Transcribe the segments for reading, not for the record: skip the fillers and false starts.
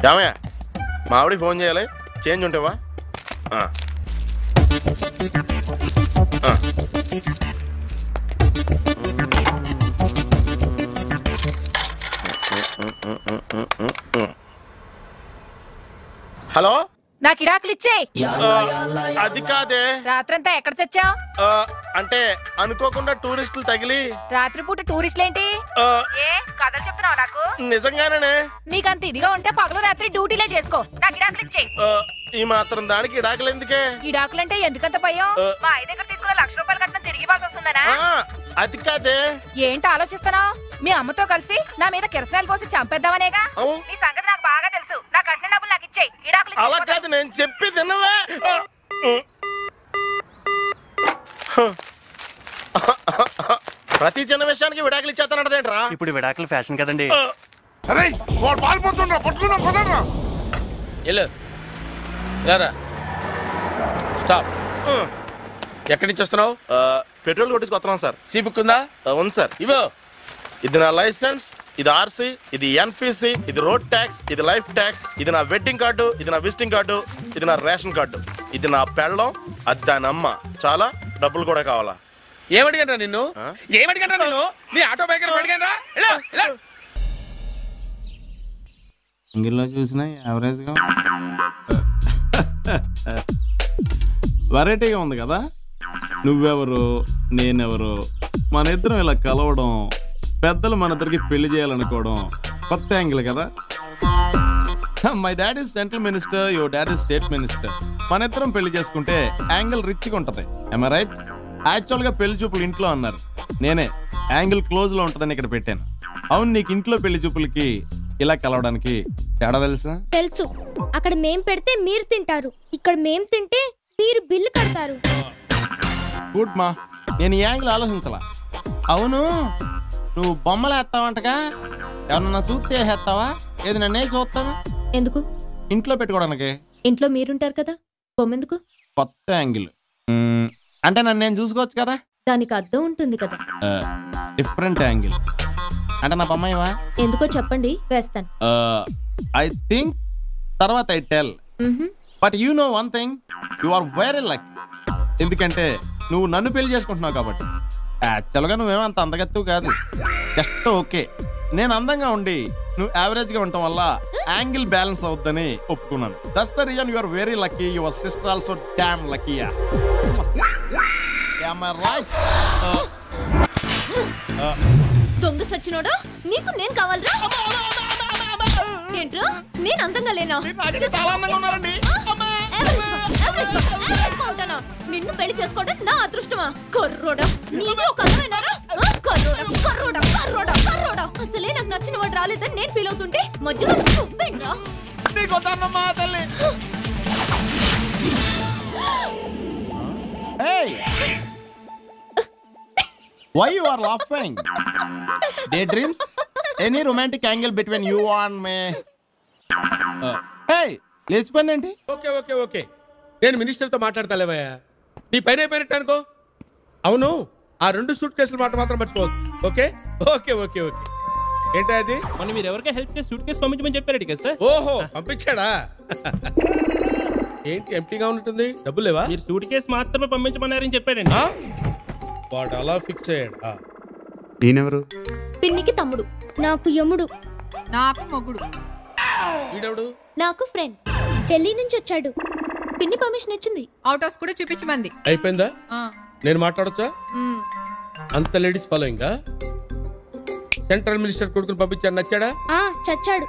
ఏమయ్యా మా ఆవిడికి ఫోన్ చేయాలి, చేంజ్ ఉంటావా? హలో, నాకు ఇడాకులు ఇచ్చేయ్. అది కాదే. రాత్రంతా ఎక్కడ చచ్చావు? అంటే అనుకోకుండా టూరిస్టులు తగిలి. రాత్రిపూట టూరిస్టులేంటి? కథలు చెప్తున్నావు నాకు? నిజంగానే. నీకంత ఇదిగా ఉంటే పగలు రాత్రి డ్యూటీలే చేసుకో. నాకు ఇడాకులు ఇచ్చేయ్. ఈ మాత్రం దానికి ఇడాకులు ఎందుకే? ఇడాకులంటే ఎందుకంత భయం? మా ఆయన దగ్గర తీసుకున్న ₹1,00,000 కట్నం తిరిగి ఇవ్వాల్సి వస్తుందనా? అది కాదే. ఏంటి ఆలోచిస్తున్నావు? మీ అమ్మతో కలిసి నా మీద కిరసనాలు పోసి చంపేద్దామనేగా? నీ సంగతి నాకు బాగా తెలుసు. నా కట్టిన డబ్బులు నాకు ఇచ్చేయ్. ఇడాకులు అలా కాదు, నేను చెప్పి తినవే. ప్రతి చిన్న విషయానికి విడాకులు ఇచ్చేస్తానంటదేంట్రా? ఇప్పుడు విడాకులు ఫ్యాషన్ కదండి. స్టాప్. ఎక్కడి నుంచి వస్తున్నావు? పెట్రోల్ కొట్టించుకొస్తున్నాం సార్. సీ బుక్ ఉందా? ఉంది సార్. ఇవో. ఇది నా లైసెన్స్, ఇది ఆర్సీ, ఇది ఎన్పిసి, ఇది రోడ్ ట్యాక్స్, ఇది లైఫ్ ట్యాక్స్, ఇది నా వెడ్డింగ్ కార్డు, ఇది నా విజిటింగ్ కార్డు, ఇది నా రేషన్ కార్డు, ఇది నా పెళ్ళం, అది దాని అమ్మ. చాలా డబ్బులు కూడా కావాలా? ఏమడిగంటా నిన్ను? ఏమడిగంటా నిన్ను? నీ ఆటో బైకర్ అడిగారా? ఇంగిల్లో చూసినా యావరేజ్గా వెరైటీగా ఉంది కదా. నువ్వెవరు, నేనెవరు, మన ఇద్దరం ఇలా కలవడం, పెద్దలు మన ఇద్దరికి పెళ్లి చేయాలనుకోవడం కొత్త యాంగిల్ కదా. My dad is central minister, your dad is state minister. మన ఇద్దరం పెళ్లి చేసుకుంటే యాంగిల్ రిచ్గా ఉంటుంది. am I right? యాక్చువల్గా పెళ్లి చూపులు ఇంట్లో అన్నారు, నేనే యాంగిల్ క్లోజ్లో ఉంటుందని ఇక్కడ పెట్టాను. అవును, నీకు ఇంట్లో పెళ్లి చూపులకి ఇలా కలవడానికి తేడా తెలుసా? తెలుసు. అక్కడ మేం పెడితే మీరు తింటారు, ఇక్కడ మేం తింటే మీరు బిల్లు కడతారు. గుడ్ మా, నేను ఈ యాంగిల్ ఆలోచించాలా. అవును, నువ్వు బొమ్మలు వేస్తావంటగా, ఎవరన్నా చూస్తే వేస్తావా? ఏది నన్నే చూస్తాను. ఎందుకు? ఇంట్లో పెట్టుకోవడానికి. ఇంట్లో మీరుంటారు కదా, బొమ్మెందుకు? కొత్త యాంగిల్ అంటే నన్ను నేను చూసుకోవచ్చు కదా. దానికి అర్థం ఉంటుంది కదా. డిఫరెంట్ యాంగిల్ అంటే నా బొమ్మయ్యవా? ఎందుకో చెప్పండి, వేస్తాను. ఐ థింక్ తర్వాత I tell. But you know one thing, you are very lucky. ఎందుకంటే నువ్వు నన్ను పెళ్లి చేసుకుంటున్నావు కాబట్టి. యాక్చువల్గా నువ్వేమంత అందగత్తు కాదు, జస్ట్ ఓకే. నేను అందంగా ఉండి నువ్వు యావరేజ్గా ఉండటం వల్ల యాంగిల్ బ్యాలెన్స్ అవుద్దని ఒప్పుకున్నాను. That's the reason you are very lucky. Your sister also damn లక్కీయా. Am I right? దొంగ సచ్చినోడా, నీకు నేను కావాలరా? ఏంట్రా, నేను అందంగా లేనా? నిన్ను పెళ్లి చేసుకోవడం నా అదృష్టమా? కర్రోడా, నీది ఒక అందమేనారా? కర్రోడా కర్రోడా కర్రోడా కర్రోడా. అసలే నాకు నచ్చిన వాడు రాలేదని నేను ఫీల్ అవుతుంటే మధ్యలో నువ్వేంట్రా? Hey! Why you are laughing? Daydreams? Any romantic angle between you and me? Hey! లేచిపోయిందేంటి? ఓకే ఓకే ఓకే, నేను మినిస్టర్తో మాట్లాడతాలేవయ్యా. నీ పైన అయిపోయినట్టు అనుకో. అవును, ఆ 2 సూట్ కేసులు మాట మాత్రం మర్చిపోవద్దు. Okay okay okay okay. ఏంటి అది? మనం మీరు ఎవరికైనా హెల్ప్ చేసి సూట్ కేసు పంపించమని చెప్పారు కదా సార్. ఓహో, పంపించాడా? ఏంటి ఎంటీగా ఉంటుంది, డబ్బులు లేవా? మీరు సూట్ కేసు మాత్రమే పంపించమన్నారని చెప్పాడండి. వాడు అలా ఫిక్స్ అయ్యాడు. నేనెవరు? పిన్నికి తమ్ముడు. నాకు యముడు. నాకు మొగుడు. వీడెవడు? నాకు ఫ్రెండ్. ఢిల్లీ నుంచి వచ్చాడు. పిన్ని పర్మిషన్ ఇచ్చింది. అవుట్ హౌస్ కూడా చూపించమంది. అయిపోయిందా? నేను మాట్లాడొచ్చా? అంత లేడీస్ ఫాలోయింగ్. సెంట్రల్ మినిస్టర్ కొడుకుని పంపించారు, నచ్చాడా? చచ్చాడు.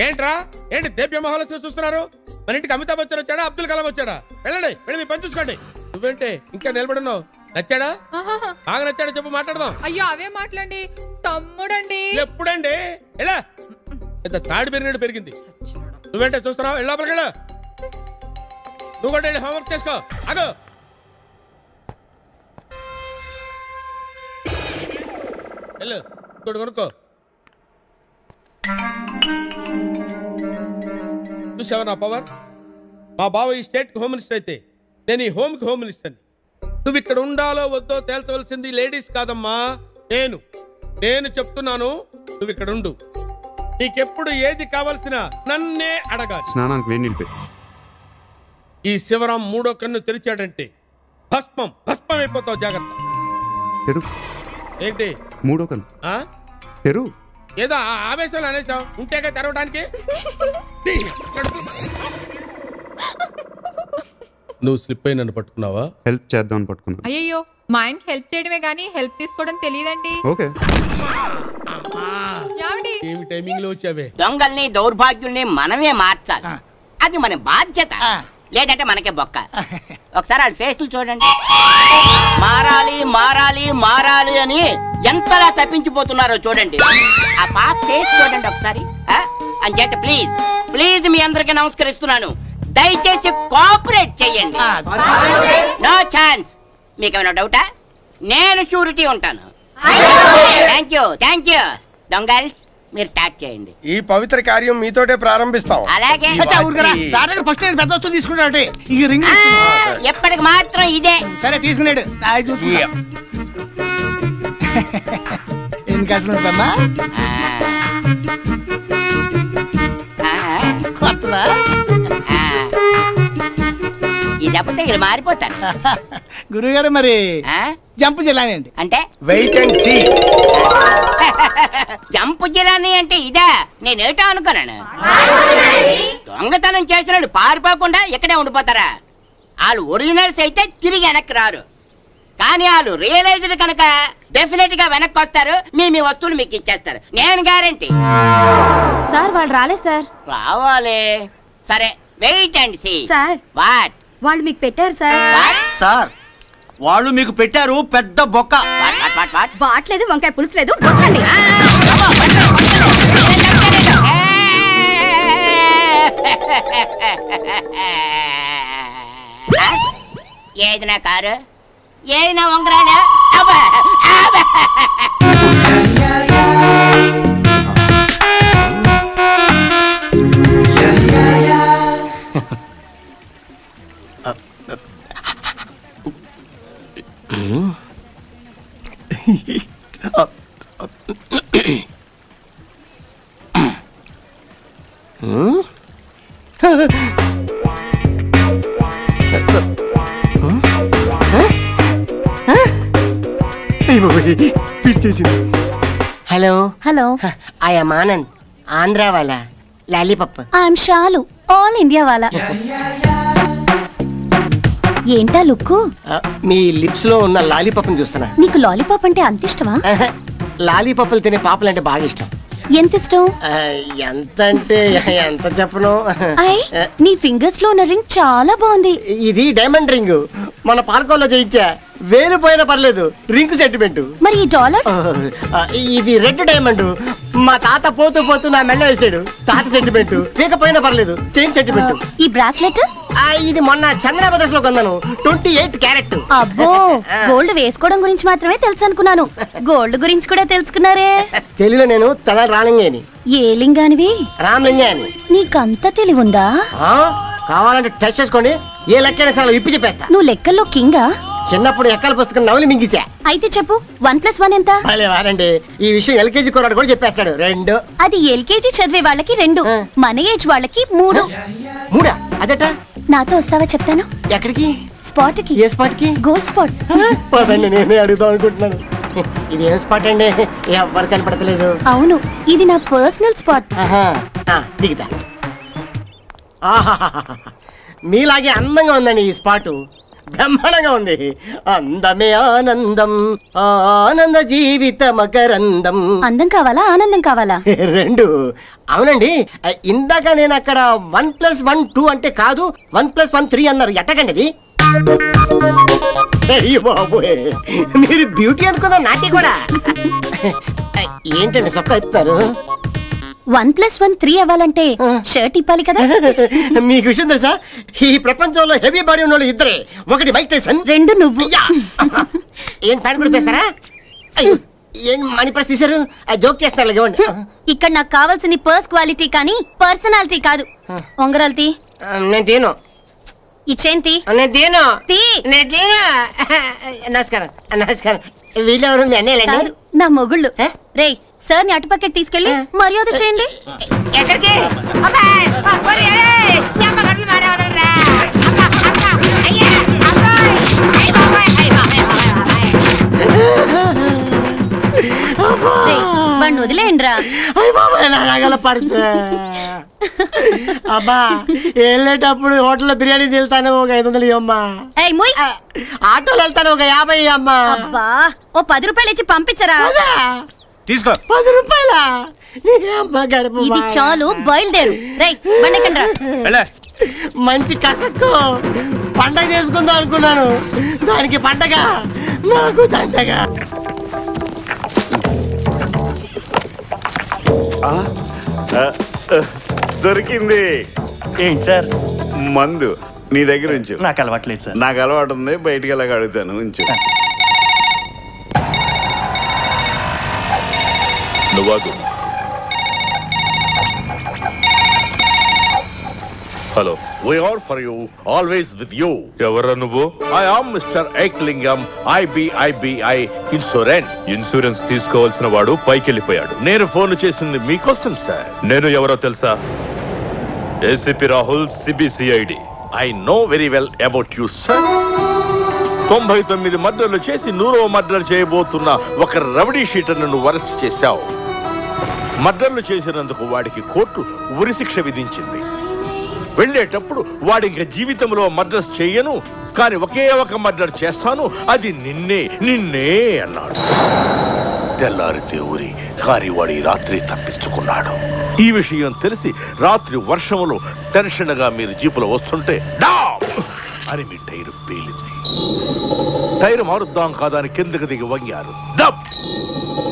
ఏంట్రా, ఏంటి దేవ్య మహాలక్ష్మి చూస్తున్నారు? మన ఇంటికి అమితాబ్ బచ్చన్ వచ్చాడా, అబ్దుల్ కలాం వచ్చాడా? వెళ్ళండి, వెళ్ళి మీ పని చూసుకోండి. నువ్వేంటే ఇంకా నిలబడున్నావు? నచ్చాడా? బాగా నచ్చాడా చెప్పు, మాట్లాడదాం. అయ్యో అవే మాట్లాడండి. తమ్ముడండి. ఎప్పుడండి? ఎలా ఎంత తాడి పెరిగినట్టు పెరిగింది. నువ్వేంటే చూస్తున్నావు? వెళ్ళి లోపలికి వెళ్ళు. నువ్వు కూడా వెళ్ళి హోంవర్క్ చేసుకో. ఆగు. వెళ్ళు, ఇంకోటి కొనుక్కో. చూసావా నా పవర్? మా బావ ఈ స్టేట్కి హోమ్ మినిస్టర్ అయితే నేను ఈ హోమ్కి హోమ్ మినిస్టర్ని. నువ్వు ఇక్కడ ఉండాలో వద్దో తేల్చవలసింది లేడీస్ కాదమ్మా, నేను చెప్తున్నాను. నువ్వు ఇక్కడ ఉండు. నీకెప్పుడు ఏది కావాల్సిన నన్నే అడగాలి. స్నానానికి వేడి నీళ్ళు పెట్టు. ఈ శివరాం మూడో కన్ను తెరిచాడంటే భస్మం భస్మం అయిపోతావు, జాగ్రత్త. తెరు. ఏంటి మూడో కన్ను తెరు. ఏదో ఆవేశంలో అనేసాం, ఉంటేగా తెరవడానికి. నువ్వు స్లిప్ అయి నన్ను పట్టుకున్నావా? హెల్ప్ చేద్దాం అని పట్టుకున్నా. అయ్యో మా ఆయనకి హెల్ప్ చేయడమే గానీ హెల్ప్ తీసుకోవడం తెలియదండి. ఓకే. ఏమి టైమింగ్ లో వచ్చావే? దొంగల్ని దౌర్భాగ్యుల్ని మనమే మార్చాలి, అది మన బాధ్యత. లేదంటే మనకే బొక్క. ఒకసారి వాళ్ళ ఫేస్లు చూడండి. మారాలి మారాలి మారాలి అని ఎంతలా తప్పించిపోతున్నారో చూడండి. ఆ పాప ఫేస్ చూడండి ఒకసారి. అంచేత ప్లీజ్ ప్లీజ్ మీ అందరికి నమస్కరిస్తున్నాను, దయచేసి కోఆపరేట్ చేయండి. No chance. మీకేమైనా డౌటా? నేను షూరిటీ ఉంటాను. Thank you thank you. దొంగల్స్ మీరు స్టార్ట్ చేయండి. ఈ పవిత్ర కార్యం మీతోటే ప్రారంభిస్తాం. అలాగే. ఎప్పటికి మాత్రం ఇదే. సరే తీసుకున్నాడు. ఎన్ని కాసులు ఉంటామా? ఈ దెబ్బతో ఇలా మారిపోతారు. గురుగారు మరి జంపు జిల్లానండి. అంటే వెయిట్ అండ్ సీ. జంపు జిల్లాని అంటే ఇదా? నేనేటో అనుకున్నాను. దొంగతనం చేసిన పారిపోకుండా ఇక్కడే ఉండిపోతారా? వాళ్ళు ఒరిజినల్స్ అయితే తిరిగి వెనక్కి రారు, కానీ వాళ్ళు రియలైజ్డ్ కనుక డెఫినెట్ గా వెనక్కి వస్తారు. మీ వస్తువులు మీకు ఇచ్చేస్తారు, నేను గ్యారంటీ. సార్ వాళ్ళు రాలేదు సార్. రావాలి. సరే wait and see. Sir what? వాళ్ళు మీకు పెట్టారు సార్. సార్ వాళ్ళు మీకు పెట్టారు పెద్ద బొక్క. వాట్లేదు, వంకాయ పులుసు లేదు. వదలండి. ఏది నా కారు? ఏది నా ఉంగరాలు? Hello hello, I'm Anand, Andhra వాలా lollipop. I'm Shalu, all India వాలా. ఏంటా లుక్కు? మీ లిప్స్ లో ఉన్న లాలీపాప్ని చూస్తున్నా. నీకు లాలీపాప్ అంటే అంత ఇష్టమా? లాలీపాప్లు తినే పాపలు అంటే బాగా ఇష్టం. ఎంత ఇష్టం? ఎంత అంటే ఎంత చెప్పను. నీ ఫింగర్స్ లో ఉన్న రింగ్ చాలా బాగుంది. ఇది డైమండ్ రింగ్, మన పార్కోలో చేయించా. వేలు పోయినా పర్లేదు, రింగ్ సెంటిమెంట్. మరి ఈ డాలర్? ఇది రెడ్ డైమండ్, మా తాత పోతూ పోతూ నా మెల్ల వేసాడు. తాత సెంటిమెంట్. పీకపోయినా పర్లేదు, చైన్ సెంటిమెంట్. ఈ బ్రాస్లెట్? ఇది మొన్న చంద్ర బ్రదర్స్ లో కొన్నాను, 28 క్యారెట్. అబ్బో, గోల్డ్ వేసుకోవడం గురించి మాత్రమే తెలుసు అనుకున్నాను, గోల్డ్ గురించి కూడా తెలుసుకున్నారే. తెలుగులో నేను తల రాలింగేని. ఏ లింగానివి? రామలింగాని. నీకంత తెలివుందా? కావాలంటే టెస్ట్ చేసుకోండి, ఏ లెక్కైనా చాలా విప్పి చెప్పేస్తా. నువ్వు లెక్కల్లో కింగా? చిన్నప్పుడు ఎక్కల పుస్తకం నవలి మింగిసా. అయితే చెప్పు, 1+1 ఎంత? వారండి ఈ విషయం ఎల్కేజీ కుర్రాడు కూడా చెప్పేస్తాడు. 2. అది ఎల్కేజీ చదివే వాళ్ళకి 2, మన ఏజ్ వాళ్ళకి 3. 3? అదట. నాతో వస్తావా చెప్తాను. ఎక్కడికి? స్పాట్ కి. ఏ స్పాట్ కి? Gold spot. పదండి, నేనే అడుగుదాం అనుకుంటున్నాను. ఇది ఏం స్పాట్ అండి? ఎవరు కనపడతలేదు. అవును, ఇది నా పర్సనల్ స్పాట్. దిగుతా. మీలాగే అందంగా ఉందండి ఈ స్పాటు, బ్రహ్మాండంగా ఉంది. అందమే ఆనందం, ఆనంద జీవిత మకరందం. అందం కావాలా ఆనందం కావాలా? 2. అవునండి, ఇందాక నేను అక్కడ 1+1 2 అంటే కాదు, 1+1 3 అన్నారు. ఎట్టకండి అది? అయ్యో బాబోయ్, మీరు బ్యూటీ అనుకున్నా నాటి కూడా. ఏంటండి సొక్క ఎత్తుతారు? 1+1 3 అవ్వాలంటే షర్ట్ ఇప్పాలి కదా. మీకు విషయం తెలుసా, ఈ ప్రపంచంలో హెవీ బాడీ ఉన్న వాళ్ళు 2. 1 మైక్ టైసన్, 2 నువ్వు. ఏం ప్యాంట్ కూడా పేస్తారా? ఏం మనీ పర్స్ తీశారు? జోక్ చేస్తున్నారు. ఇక్కడ నాకు కావాల్సింది పర్స్ క్వాలిటీ కానీ పర్సనాలిటీ కాదు. ఉంగరాలు తీ. నేను తీను. ఇచ్చేంతి? నేను తీను. తీ. నేను తీను. నమస్కారం. నమస్కారం. వీళ్ళెవరు? మీ అన్నయ్యలండి? నా మొగుళ్ళు. రేయ్, సార్ ని అటుపక్కకి తీసుకెళ్ళి మర్యాద చేయండి. ఎక్కడికి వాడిని వదిలేయండిరా. పర్సు అబ్బా వెళ్ళేటప్పుడు హోటల్లో బిర్యానీ వెళ్తాను ఒక 500 ఇవ్వమ్మా. ఆటోలో వెళ్తాను ఒక 50 అమ్మా. అబ్బా ఓ 10 రూపాయలు ఇచ్చి పంపించరా. తీసుకో 10 రూపాయలా? ఇది చాలు, బయలుదేరు. రేయ్ బండెక్కండ్రా. మంచి కసక్కు పండగ చేసుకుందాం అనుకున్నాను, దానికి పండగ నాకు దండగా. దొరికింది. ఏంటి సార్? మందు నీ దగ్గర ఉంచు. నాకు అలవాట్లేదు సార్. నాకు అలవాటు ఉంది, బయటికి వెళ్ళక అడుగుతాను. ఉంచు. నువ్వాగు. Hello. We are for you, always with you. ఎవరా నువ్వు? I am Mr. Eklingham, IBI Insurance. Insurance తీసుకోవాల్సిన వాడు పైకి వెళ్ళిపోయాడు. నేను ఫోన్ చేసింది మీకోసం సార్. నేను ఎవరో తెలుసా? ACP Rahul, CBCID. I know very well about you, sir. 99 మర్డర్లు చేసి 100వ మర్డర్ చేయబోతున్న ఒక రౌడీ షీటర్ను నువ్వు అరెస్ట్ చేశావు. మర్డర్లు చేసినందుకు వాడికి కోర్టు ఉరిశిక్ష విధించింది. వెళ్ళేటప్పుడు వాడి ఇంకా జీవితంలో మర్డర్స్ చెయ్యను, కానీ ఒకే ఒక మర్డర్ చేస్తాను, అది నిన్నే అన్నాడు. తెల్లారితే ఊరి కానీ వాడి రాత్రి తప్పించుకున్నాడు. ఈ విషయం తెలిసి రాత్రి వర్షంలో టెన్షన్గా మీరు జీపులో వస్తుంటే డామ్ అని మీ టైరు పేలింది. టైరు మారుద్దాం కాదని కిందకి దిగి వంగారు. దబ్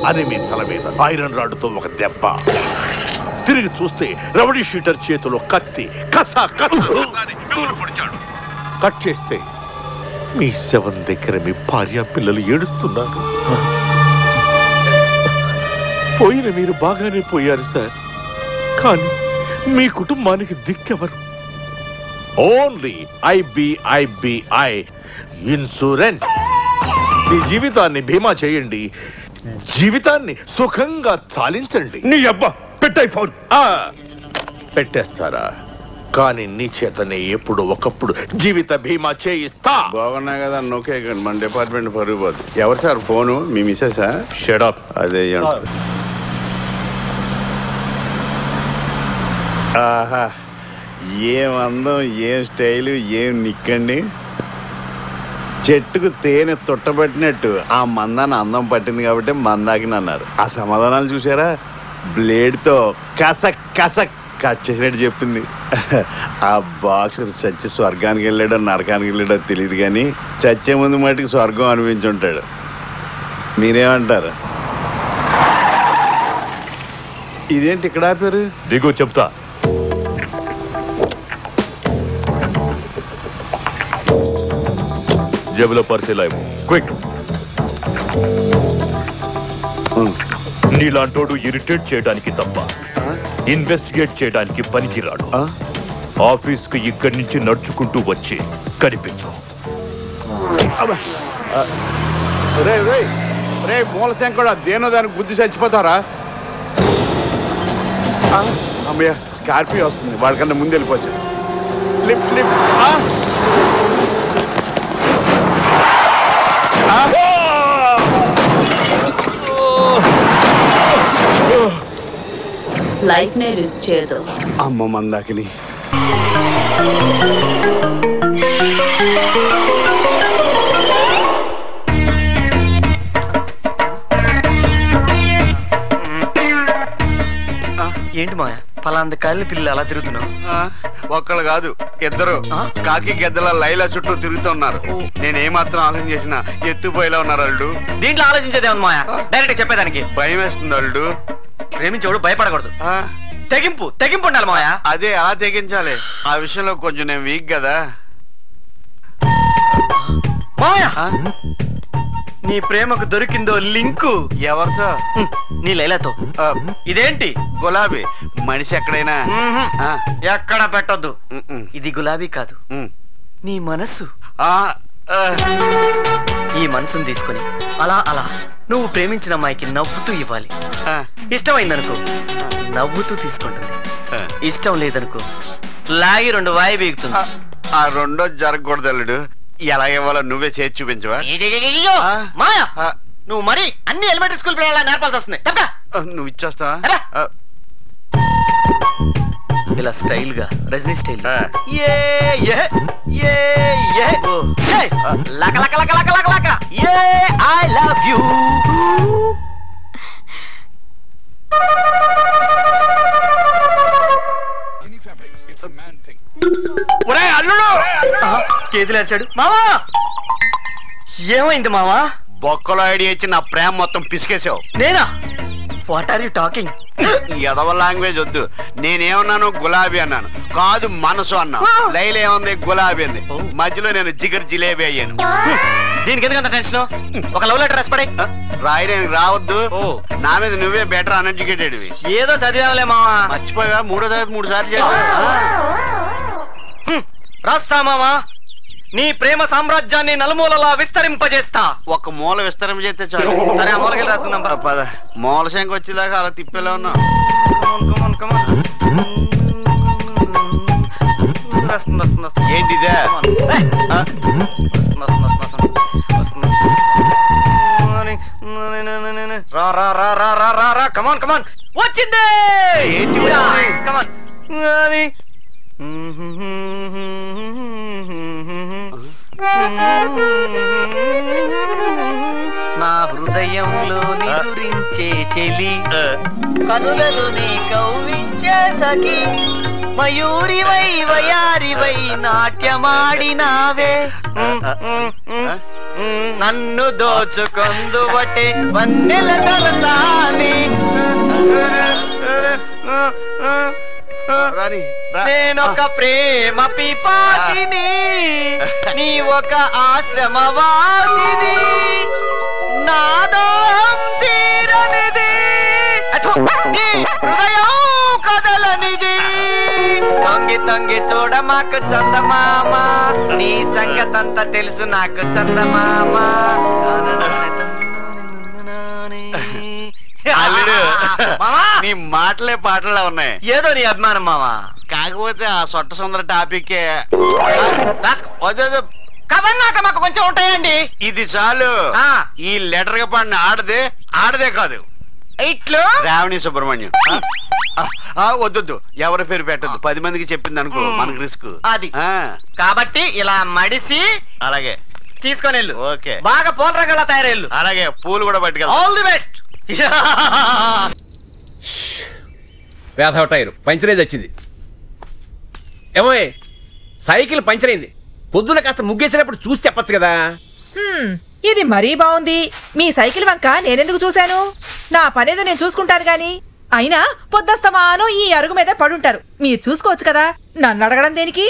అని మీ తల మీద ఐరన్ రాడ్తో ఒక దెబ్బ. తిరిగి చూస్తే రౌడీ షీటర్ చేతిలో కత్తి. కట్ చేస్తే మీ శవం దగ్గర మీ భార్య పిల్లలు ఏడుస్తున్నారు. పోయిన మీరు బాగానే పోయారు సార్, కానీ మీ కుటుంబానికి దిక్కెవరు? Only IBI insurance. మీ జీవితాన్ని బీమా చేయండి, జీవితాన్ని సుఖంగా చాలించండి. నీ అబ్బా పెట్టాయి ఫోన్. పెట్టేస్తారా? కానీ నీ చేతనే ఎప్పుడు ఒకప్పుడు జీవిత బీమా చేయిస్తా. బాగున్నా కదా, నోకే మన డిపార్ట్మెంట్ పరుగు పోదు. ఎవరు సార్ ఫోను? మీ మిస్సెసా? Shut up. అదే ఆహా, ఏం అందం, ఏం స్టైలు, ఏం నిక్కండి. చెట్టుకు తేనె తుట్టబట్టినట్టు ఆ మందాన్ని అందం పట్టింది కాబట్టి మందాకిని అన్నారు. ఆ సమాధానాలు చూసారా? బ్లేడ్తో కసక్ కసక్ కట్ చేసినట్టు చెప్పింది. ఆ బాక్సర్ చచ్చి స్వర్గానికి వెళ్ళాడో నరకానికి వెళ్ళాడో తెలియదు, కానీ చచ్చే ముందు మటుకు స్వర్గం అనిపించుంటాడు. మీరేమంటారు? ఇదేంటి ఇక్కడ ఆపారు? దిగు చెప్తా. జేబులో పరిశీలాయి క్విక్. నీలాంటోడు ఇరిటేట్ చేయడానికి తప్ప ఇన్వెస్టిగేట్ చేయడానికి పనికిరాడు. ఆఫీస్కి ఇక్కడి నుంచి నడుచుకుంటూ వచ్చి కనిపించు. రే మూలశంకర్ కూడా దేనో దానికి గుద్ది చచ్చిపోతారా? అమ్మయ్య, స్కార్పియో వస్తుంది, వాడికన్నా ముందు వెళ్ళిపోవచ్చు. Lift lift. లైఫ్ నే రిస్క్ చేయదు. అమ్మ మందాకిని. ఏంటి మాయా పలాంది కాళ్ళ పిల్లలు అలా తిరుగుతున్నావు? ఒక్కళ్ళు కాదు, ఇద్దరు కాకి గెద్దల లైలా చుట్టూ తిరుగుతున్నారు. నేనేమాత్రం ఆలోచన చేసినా ఎత్తుపోయేలా ఉన్నారు అల్లుడు. దీంట్లో ఆలోచించేదేమన్నా మాయా? డైరెక్ట్ చెప్పేదానికి భయం వేస్తుంది అల్లుడు. ప్రేమించేవాడు భయపడకూడదు, తెగింపు ఉండాలి మాయా. అదే అలా తెగించాలి. ఆ విషయంలో కొంచెం నేను వీక్ కదా మాయా. నీ ప్రేమకు దొరికిందో లింకు. ఎవరితో? నీ లైలాతో. ఇదేంటి? గులాబీ. మనిషి ఎక్కడైనా ఎక్కడ పెట్టొద్దు. ఇది గులాబీ కాదు, నీ మనసు. ఈ మనసును తీసుకుని అలా అలా నువ్వు ప్రేమించిన అమ్మాయికి నవ్వుతూ ఇవ్వాలి. ఇష్టమైందనుకో నవ్వుతూ తీసుకుంటుంది. ఇష్టం లేదనుకో లాగి 2 వాయి బీగుతుంది. ఆ రెండో జరగకూడదు అల్లుడు. ఎలా ఇవ్వాలో నువ్వే చేసి చూపించవా? మాయా నువ్వు మరి అన్ని ఎలిమెంటరీ స్కూల్ పిల్లల నేర్పాల్సి వస్తుంది. నువ్వు ఇచ్చేస్తావా? ఇలా స్టైల్ గా Rajini style I love you. అల్లుడు కేతులు ఏడ్చాడు. మావా ఏమైంది మావా? బొక్కలో ఐడియా ఇచ్చి నా ప్రేమ మొత్తం పిసికేసావు. నేనా? What are you talking? ఎదవ లాంగ్వేజ్ వద్దు. నేనేమన్నాను? గులాబీ అన్నాను. కాదు మనసు అన్నాను. లైల్ ఏముంది? గులాబీ అంది. మధ్యలో నేను జిగర్ జిలేబీ అయ్యాను. దీనికి ఎందుకంత టెన్షన్? ఒక లవ్ లెటర్ రాసిపడే. రాయడానికి రావద్దు. నా మీద నువ్వే బెటర్ అన్ఎడ్యుకేటెడ్. ఏదో చదివావులే మావా. మర్చిపోయా? 3వ తరగతి 3 సార్లు రాస్తా మావా. నీ ప్రేమ సామ్రాజ్యాన్ని నలుమూలలా విస్తరింపజేస్తా. ఒక మూల విస్తరింపజేస్తే చాలు. సరే ఆ మూలకి రాసుకుందాం పద. మూల శంఖ వచ్చేదాకా అలా తిప్పేలా ఉన్నా. ఏంటిదే? కమాన్ కమాన్ వచ్చింది. ఏంటి? కమాన్ నా హృదయంలో నిదురించే చెలి, కనులలో నీ కవ్వించే సఖి, మయూరివై వయారివై నాట్యమాడినావే, నన్ను దోచుకొందువటే వన్నెల తలసాని, నేనొక ప్రేమ పిపాసిని, నీ ఒక ఆశ్రమవాసిని, నాదం తీరనిది, నీ హృదయం కదలనిది, తొంగి తొంగి చూడ మాకు చందమామ, నీ సంగతంతా తెలుసు నాకు చందమామ. అల్లుడు నీ మాటలే పాటలా ఉన్నాయి. ఏదో నీ అభిమానం మావా. కాకపోతే ఆ సొట్ట సుందర టాపిక్ కదన్నాక మాకు కొంచెం ఉంటాయండి. ఇది చాలు. ఈ లెటర్ గా పడిన ఆడదే కాదు ఇట్లు రావణి సుబ్రహ్మణ్యం. వద్దొద్దు, ఎవరి పేరు పెట్టద్దు. 10 మందికి చెప్పింది అనుకో మనకు రిస్క్. అది కాబట్టి ఇలా మడిసి అలాగే తీసుకొని వెళ్ళు. ఓకే. బాగా పూల రంగులా తయారెళ్ళు. అలాగే పూలు కూడా పట్టుకెళ్ళి. All the best. వేధవ టైరు పంచరేజ్ వచ్చింది. ఏమో సైకిల్ పంచర్ అయింది. పొద్దున కాస్త ముగ్గేసినప్పుడు చూసి చెప్పచ్చు కదా. ఇది మరీ బాగుంది. మీ సైకిల్ వంక నేనెందుకు చూశాను? నా పనేదో నేను చూసుకుంటాను గాని. అయినా పొద్దస్తమాను ఈ అరుగు మీద పడుంటారు. మీరు చూసుకోవచ్చు కదా, నన్ను అడగడం దేనికి?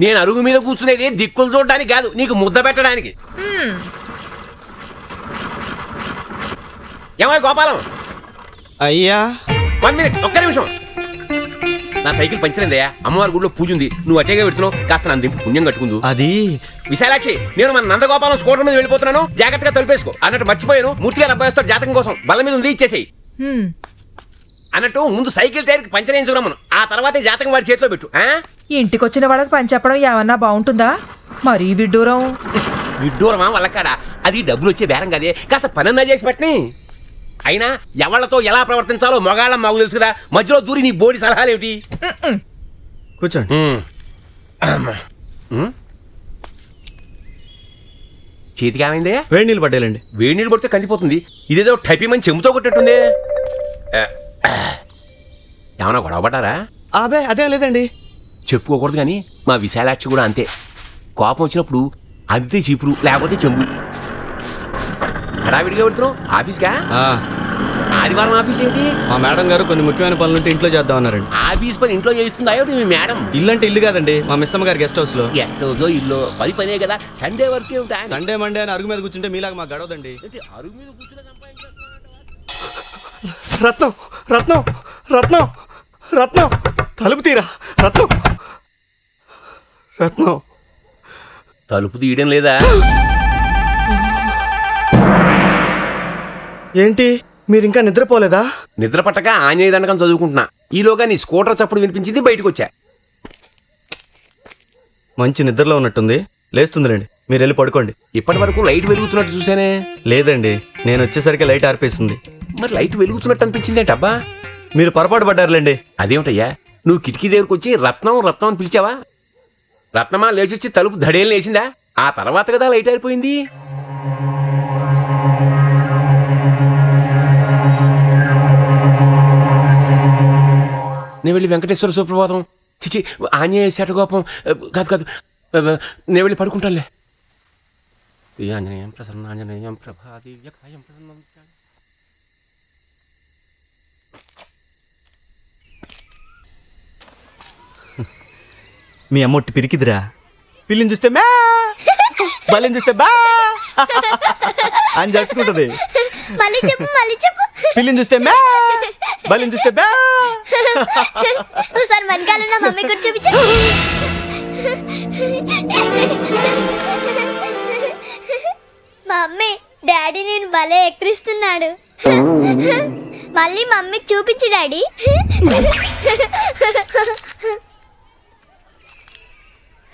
నేను అరుగు మీద కూర్చునేది దిక్కులు చూడడానికి కాదు, నీకు ముద్ద పెట్టడానికి. ఏమో గోపాలం అయ్యా 1 మినిట్, ఒక్క నిమిషం. నా సైకిల్ పంచరైందయ్యా. అమ్మవారి గుడిలో పూజ ఉంది, నువ్వు అట్టేగా పెడుతున్నావు. కాస్త నన్ను దింపు, పుణ్యం కట్టుకుందు. అది విశాలాక్షి, నేను మన నందగోపాలం స్కూటర్ మీద వెళ్ళిపోతున్నాను, జాగ్రత్తగా తలుపేసుకో. అన్నట్టు మర్చిపోయాను, మూర్తిగారు అబ్బాయి వస్తాడు జాతకం కోసం, బల్ల మీద ఉంది, ఇచ్చేసేయి. అన్నట్టు ముందు సైకిల్ టైర్కి పంచర్ వేయించుకున్నాము, ఆ తర్వాత జాతకం వాడి చేతిలో పెట్టు. ఇంటికొచ్చిన వాళ్ళకి పని చెప్పడం ఏమన్నా బాగుంటుందా? మరీ విడ్డూరమా వాళ్ళకాడా? అది డబ్బులు వచ్చే బేరం కదే, కాస్త పనన్నా చేసి పెట్టని. అయినా ఎవళ్లతో ఎలా ప్రవర్తించాలో మగాళ్ళ మాకు తెలుసు కదా, మధ్యలో దూరి నీ బోడి సలహాలు ఏమిటి? కూర్చోండి. చేతికి ఏమైందే? వేడి నీళ్ళు పట్టేయాలండి. వేడి నీళ్ళు పడితే కందిపోతుంది. ఇదేదో టైపింగ్ చెంబుతో కొట్టేట్టుంది. ఏమన్నా గొడవ పడ్డారా? అదే అదేం లేదండి. చెప్పుకోకూడదు కానీ మా విశాలాక్షి కూడా అంతే. కోపం వచ్చినప్పుడు అదితే చీపురు, లేకపోతే చెంబు. హడావిడిగా పెడుతున్నావు ఆఫీస్గా? ఆదివారం ఆఫీస్ ఏంటి? మా మేడం గారు కొన్ని ముఖ్యమైన పనులుంటే ఇంట్లో చేద్దామన్నారండి. ఆఫీస్ పని ఇంట్లో చేస్తుందా ఏమిటి మీ మేడం? ఇల్లు అంటే ఇల్లు కాదండి, మా మిస్సమ్మ గారు గెస్ట్ హౌస్ లో. గెస్ట్ హౌస్ ఇల్లు పనే కదా. సండే వరకే ఉంటాయి. సండే మండే అని అరుగు మీద కూర్చుంటే మీలాగా మాకు గడవదండి. అరుగు మీద కూర్చునే రత్నం రత్నం రత్నం రత్నం తలుపు తీరా. రత్నం రత్నం తలుపు తీయడం లేదా? ఏంటి మీరు ఇంకా నిద్రపోలేదా? నిద్ర పట్టక ఆంజనేయ దండకం చదువుకుంటున్నా. ఈలోగా నీ స్కూటర్ చప్పుడు వినిపించింది, బయటకు వచ్చా. మంచి నిద్రలో ఉన్నట్టుంది, లేస్తుందిలేండి. మీరు వెళ్ళి పడుకోండి. ఇప్పటి వరకు లైట్ వెలుగుతున్నట్టు చూసానే. లేదండి, నేను వచ్చేసరికి లైట్ ఆర్పేసింది. మరి లైట్ వెలుగుతున్నట్టు అనిపించిందేటబ్బా? మీరు పొరపాటు పడ్డారులేండి. అదేమిటయ్యా, నువ్వు కిటికీ దగ్గరకు వచ్చి రత్నం రత్నం అని పిలిచావా? రత్నమా లేచొచ్చి తలుపు ధడేలు లేచిందా? ఆ తర్వాత కదా లైట్ ఆరిపోయింది. నేను వెళ్ళి వెంకటేశ్వర సుప్రభాతం, చిచి ఆంజనేయ శటగోపం కాదు కాదు, నేను వెళ్ళి పడుకుంటానులే. ఆంజనేయం ప్రసన్న ఆంజనేయం ప్రభాదివ్యకాయం ప్రసన్నం. మీ అమ్మ ఒట్టి పిరికిదిరా. పిల్లిని చూస్తే మే, బలిని చూస్తే బా అని జరుచుకుంటది. పిల్లిని చూస్తే మే, బలిని చూస్తే బా. ఒకసారి వెనకాల మమ్మీ కూడా చూపించు. మమ్మీ, డాడీ నేను భలే ఎక్కిరిస్తున్నాడు. మళ్ళీ మమ్మీకి చూపించు డాడీ.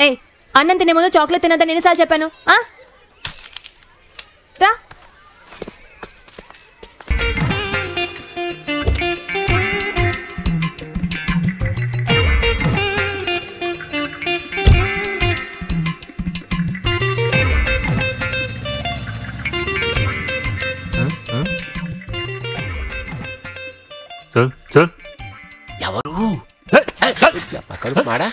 ఏ అన్నం తినే ముందు చాక్లెట్ తినద్దని ఎన్నిసార్లు చెప్పాను? రా. చల్ చల్. ఎవరు? మాడా